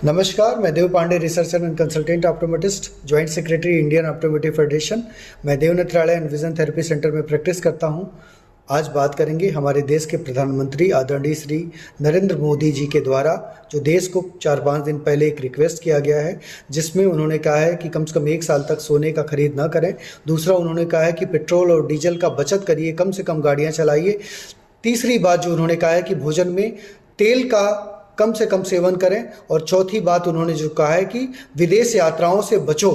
नमस्कार, मैं Dev Pandey, researcher and consultant optometrist, joint secretary Indian optometric federation. मैं Dev Netralaya and vision therapy centre में practice करता हूं। आज बात करेंगे हमारे देश के प्रधानमंत्री आदरणीय श्री नरेंद्र मोदी जी के द्वारा जो देश को 4-5 दिन पहले एक रिक्वेस्ट किया गया है, जिसमें उन्होंने कहा है कि कम से कम 1 साल तक सोने का खरीद न करें। दूसरा, उन्होंने कहा है कि पेट्रोल और डीजल का बचत करिए, कम से कम गाड़ियाँ चलाइए। तीसरी बात जो उन्होंने कहा है कि भोजन में तेल का कम से कम सेवन करें। और चौथी बात उन्होंने जो कहा है कि विदेश यात्राओं से बचो।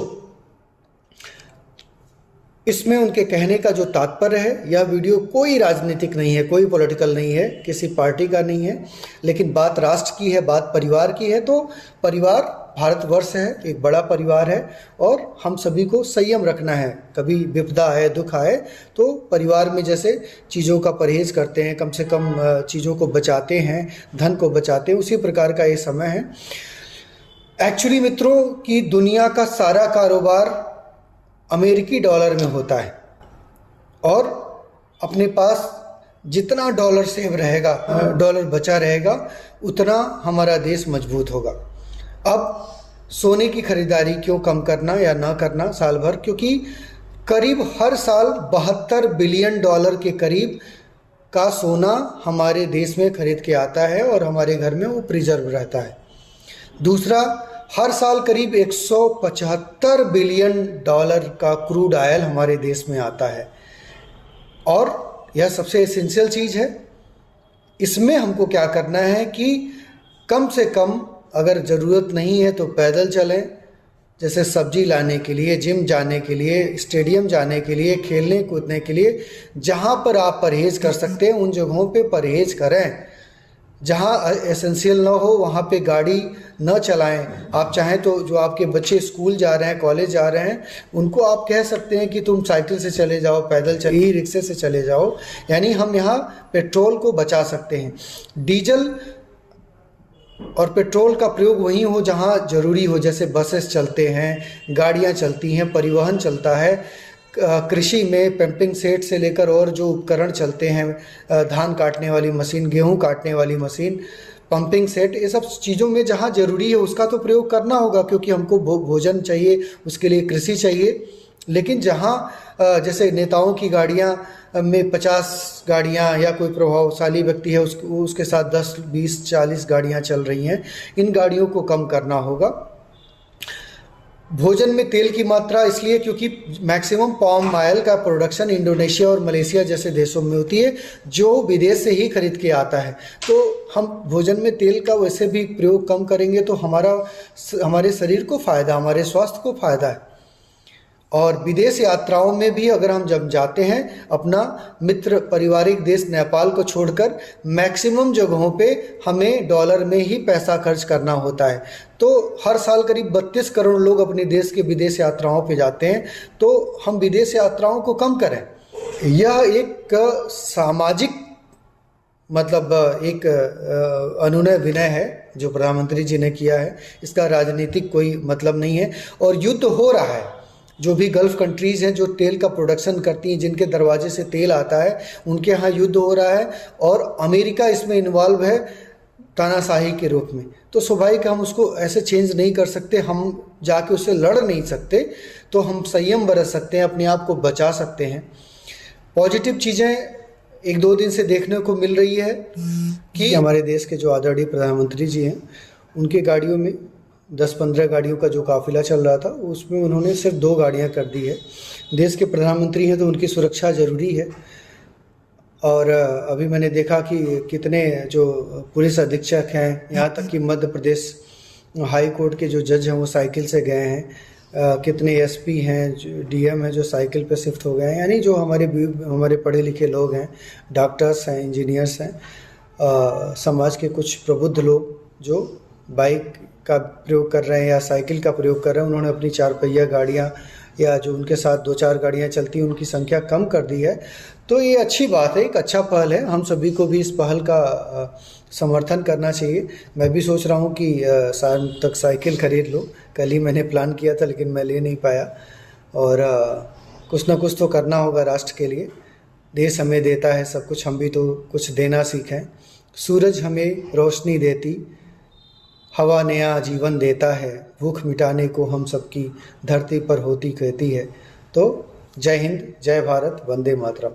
इसमें उनके कहने का जो तात्पर्य है, यह वीडियो कोई राजनीतिक नहीं है, कोई पॉलिटिकल नहीं है, किसी पार्टी का नहीं है, लेकिन बात राष्ट्र की है, बात परिवार की है। तो परिवार भारतवर्ष है, एक बड़ा परिवार है और हम सभी को संयम रखना है। कभी विपदा आए, दुख आए तो परिवार में जैसे चीज़ों का परहेज करते हैं, कम से कम चीज़ों को बचाते हैं, धन को बचाते हैं, उसी प्रकार का ये समय है। एक्चुअली मित्रों की दुनिया का सारा कारोबार अमेरिकी डॉलर में होता है और अपने पास जितना डॉलर सेव रहेगा, डॉलर बचा रहेगा, उतना हमारा देश मजबूत होगा। अब सोने की खरीदारी क्यों कम करना या ना करना साल भर, क्योंकि करीब हर साल $72 बिलियन के करीब का सोना हमारे देश में खरीद के आता है और हमारे घर में वो प्रिजर्व रहता है। दूसरा, हर साल करीब $175 बिलियन का क्रूड ऑयल हमारे देश में आता है और यह सबसे एसेंशियल चीज़ है। इसमें हमको क्या करना है कि कम से कम अगर ज़रूरत नहीं है तो पैदल चलें, जैसे सब्जी लाने के लिए, जिम जाने के लिए, स्टेडियम जाने के लिए, खेलने कूदने के लिए। जहाँ पर आप परहेज़ कर सकते हैं उन जगहों पे परहेज़ करें। जहाँ एसेंशियल ना हो वहाँ पे गाड़ी न चलाएं। आप चाहें तो जो आपके बच्चे स्कूल जा रहे हैं, कॉलेज जा रहे हैं, उनको आप कह सकते हैं कि तुम साइकिल से चले जाओ, पैदल चले, ई रिक्शे से चले जाओ। यानी हम यहाँ पेट्रोल को बचा सकते हैं। डीजल और पेट्रोल का प्रयोग वहीं हो जहाँ ज़रूरी हो, जैसे बसेस चलते हैं, गाड़ियाँ चलती हैं, परिवहन चलता है, कृषि में पंपिंग सेट से लेकर और जो उपकरण चलते हैं, धान काटने वाली मशीन, गेहूं काटने वाली मशीन, पंपिंग सेट, ये सब चीज़ों में जहाँ ज़रूरी है उसका तो प्रयोग करना होगा, क्योंकि हमको भोजन चाहिए, उसके लिए कृषि चाहिए। लेकिन जहाँ जैसे नेताओं की गाड़ियाँ में 50 गाड़ियाँ या कोई प्रभावशाली व्यक्ति है उसके साथ 10, 20, 40 गाड़ियाँ चल रही हैं, इन गाड़ियों को कम करना होगा। भोजन में तेल की मात्रा इसलिए क्योंकि मैक्सिमम पाम ऑयल का प्रोडक्शन इंडोनेशिया और मलेशिया जैसे देशों में होती है, जो विदेश से ही खरीद के आता है। तो हम भोजन में तेल का वैसे भी प्रयोग कम करेंगे तो हमारे शरीर को फ़ायदा, हमारे स्वास्थ्य को फ़ायदा है। और विदेश यात्राओं में भी अगर हम जब जाते हैं, अपना मित्र पारिवारिक देश नेपाल को छोड़कर मैक्सिमम जगहों पे हमें डॉलर में ही पैसा खर्च करना होता है। तो हर साल करीब 32 करोड़ लोग अपने देश के विदेश यात्राओं पे जाते हैं, तो हम विदेश यात्राओं को कम करें। यह एक सामाजिक एक अनुनय विनय है जो प्रधानमंत्री जी ने किया है। इसका राजनीतिक कोई मतलब नहीं है। और युद्ध हो रहा है, जो भी गल्फ़ कंट्रीज़ हैं जो तेल का प्रोडक्शन करती हैं, जिनके दरवाजे से तेल आता है, उनके यहाँ युद्ध हो रहा है और अमेरिका इसमें इन्वॉल्व है तानाशाही के रूप में। तो स्वाभाविक हम उसको ऐसे चेंज नहीं कर सकते, हम जाके उससे लड़ नहीं सकते। तो हम संयम बरत सकते हैं, अपने आप को बचा सकते हैं। पॉजिटिव चीज़ें 1-2 दिन से देखने को मिल रही है कि हमारे देश के जो आदरणीय प्रधानमंत्री जी हैं, उनके गाड़ियों में 10-15 गाड़ियों का जो काफिला चल रहा था, उसमें उन्होंने सिर्फ 2 गाड़ियां कर दी है। देश के प्रधानमंत्री हैं तो उनकी सुरक्षा ज़रूरी है। और अभी मैंने देखा कि कितने जो पुलिस अधीक्षक हैं, यहाँ तक कि मध्य प्रदेश हाई कोर्ट के जो जज हैं वो साइकिल से गए हैं। कितने एसपी हैं, जो डीएम हैं, जो साइकिल पे शिफ्ट हो गए हैं। यानी जो हमारे पढ़े लिखे लोग हैं, डॉक्टर्स हैं, इंजीनियर्स हैं, समाज के कुछ प्रबुद्ध लोग जो बाइक का प्रयोग कर रहे हैं या साइकिल का प्रयोग कर रहे हैं, उन्होंने अपनी 4 पहिया गाड़ियाँ या जो उनके साथ 2-4 गाड़ियाँ चलती हैं उनकी संख्या कम कर दी है। तो ये अच्छी बात है, एक अच्छा पहल है। हम सभी को भी इस पहल का समर्थन करना चाहिए। मैं भी सोच रहा हूँ कि शाम तक साइकिल खरीद लूँ। कल ही मैंने प्लान किया था लेकिन मैं ले नहीं पाया। और कुछ ना कुछ तो करना होगा राष्ट्र के लिए। देश हमें देता है सब कुछ, हम भी तो कुछ देना सीखें। सूरज हमें रोशनी देती, हवा नया जीवन देता है, भूख मिटाने को हम सबकी धरती पर होती कहती है। तो जय हिंद, जय भारत, वंदे मातरम।